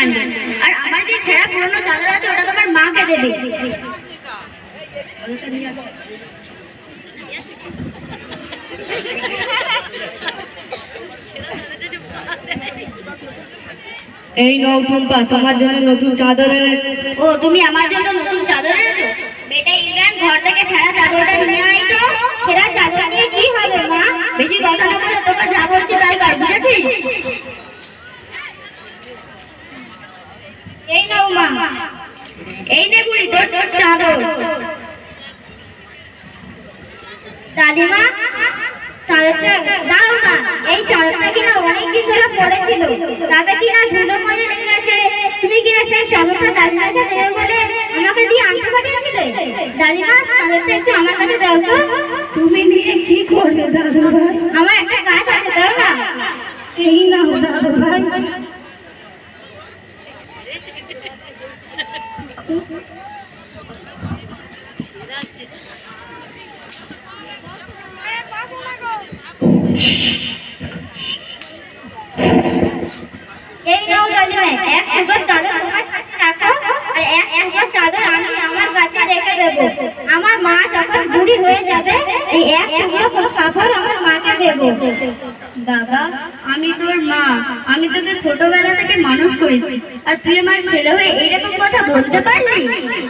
আনবে। আর আমার যে ছেঁড়া পুরনো চাদর আছে ওটা তোমার মাকে দেবে। এই নাও টুম্পা, তোমার জন্য নতুন চাদর এনেছি। ও, তুমি আমার জন্য নতুন চাদর এনেছো? বেটা ইমরান, ঘর থেকে ছেঁড়া চাদরটা নিয়ে আয় তো। ছেঁড়া চাদর নিয়ে কি হবে মা? বেশি কথা না বলে তোকে যা বলছে তাই কর, বুঝেছিস? এই নাও মা, এই নে বুড়ি তোর চাদর। দাদিমা, চাদরটা দাও না। এই চাদরটা কিনা অনেকদিন ধরে পড়েছিল, দাদা কিনা ধুলো মনে নিয়ে গেছে। তুমি কিনা সেই চাদরটা দাদিমাকে দেবে বলে আমাকে দিয়ে আনতে পাঠিয়েছিলে। দাদিমা, চাদরটা একটু আমার কাছে দাও তো। তুমি নিয়ে কি করবে দাদু ভাই? আমার একটা কাজ আছে, দাও না। এই নাও দাদু ভাই। এই নাও দাদিমা, এক টুকরো চাদর তোমার কাছে রাখো, আর এক টুকরো চাদর আমি আমার কাছে রেখে দেবো। আমার মা যখন বুড়ি হয়ে যাবে এই এক টুকরো কাপড় আমার মাকে দেবো। দাদা, আমি তোর মা, আমি তোকে ছোটবেলা থেকে মানুষ করেছি, আর তুই আমার ছেলে হয়ে এইরকম কথা বলতে পারলি?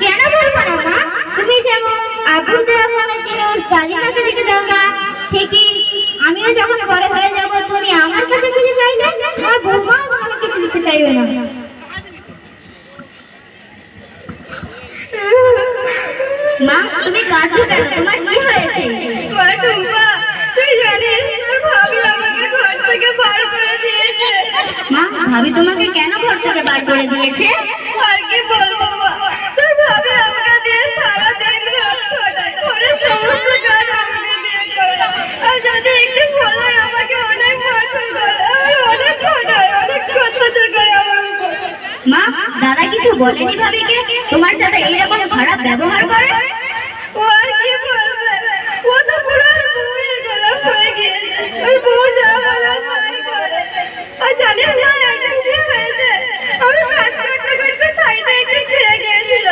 কেন বলবো না মা? তুমি যেমন আবু দেওয়া জিনিস দাদিমাকে রেখে দাও না, ঠিকই আমিও যখন বড় হয়ে যাব তুমি আমার কাছে কিছু চাইলে আর বৌমাও আমার কাছে কিছু চাইবে না। মা, তুমি কাঁদছো কেন? তোমার কি হয়েছে? তুই জানিস তোর ভাবি আমাকে ঘর থেকে বার করে দিয়েছে। মা, ভাবি তোমাকে কেন ঘর থেকে বার করে দিয়েছে? আর কি বলবো মা, তোর ভাবি আমাকে দিয়ে সারা দিন রাত খটায়, ঘরে সমস্ত কাজ আমাকে দিয়ে করে। আর যদি একটু বলে আমাকে অনেক মারধর করে, অনেক খটায়, অনেক অত্যাচার করে আমার উপর। মা, দাদা কিছু বলেনি ভাবিকে তোমার সাথে এইরকম খারাপ ব্যবহার করে? ও আর কি বলবে, ও তো পুরো বউয়ের গোলাম হয়ে গিয়েছে। ওই বউ যা বলে তাই করে। আর জানিস না একদিন কি হয়েছে, আমি কাজ করতে করতে সাইডে একটু ছিঁড়ে গিয়েছিল,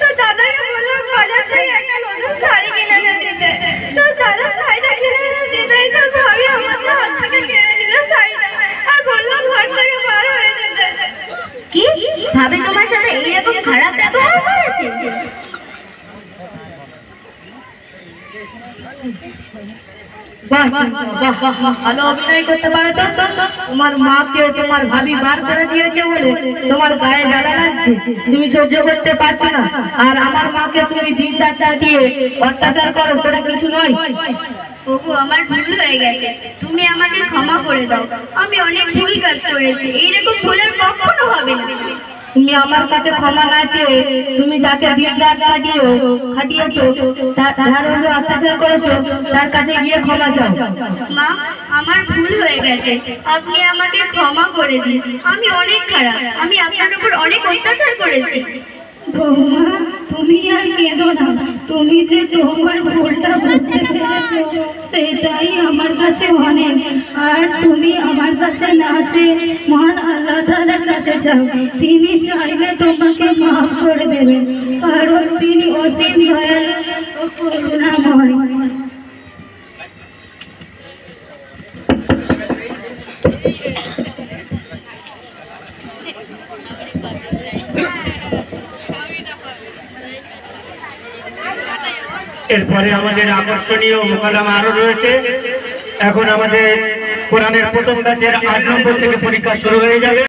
তো দাদাকে বললাম বাজার থেকে একটা নতুন শাড়ি কিনে এনে দিতে। তো দাদা শাড়িটা কিনে এনে দিতেই তো ভাবি আমার হাত থেকে কেড়ে নিল শাড়িটা, আর বললাম ঘর থেকে বার হয়ে যেতে। কি ভাবে তোমার সাথে এইরকম খারাপ ব্যবহার করেছে? ভালো অভিনয় করতে পারো তো। তোমার মাকে তোমার ভাবি বার করে দিয়েছে বলে তোমার গায়ে জ্বালা লাগছে, তুমি সহ্য করতে পারছো না। আর আমার মাকে তুমি দিন চারটা দিয়ে অত্যাচার করো, সেটা কিছু নয়। ওগো, আমার ভুল হয়ে গেছে, তুমি আমাকে ক্ষমা করে দাও। আমি অনেক ভুল কাজ করেছি, এইরকম ভুল আর কখনো হবে না। তুমি আমার কাছে ক্ষমা না চেয়ে তুমি যাকে দিন রাত খাটিয়েছো, তার উপর অত্যাচার করেছো, তার কাছে গিয়ে ক্ষমা চাও। মা, আমার ভুল হয়ে গেছে, আপনি আমাকে ক্ষমা করে দিন। আমি অনেক খারাপ, আমি আপনার উপর অনেক অত্যাচার করেছি। বৌমা, তুমি আর কেঁদো না। তুমি যে তোমার ভুলটা বুঝতে পেরেছো সেটাই আমার কাছে অনেক। আর তুমি আমার কাছে না চেয়ে মহান আল্লাহ তাআলার কাছে যাও, তিনি চাইলে তোমাকে মাফ করে দেবেন, কারণ তিনি অসীম দয়ালু ও করুণাময়। এরপরে আমাদের আকর্ষণীয় মোকালামা আরো রয়েছে। এখন আমাদের কোরআনের প্রথম ব্যাচের 8 নম্বর থেকে পরীক্ষা শুরু হয়ে যাবে।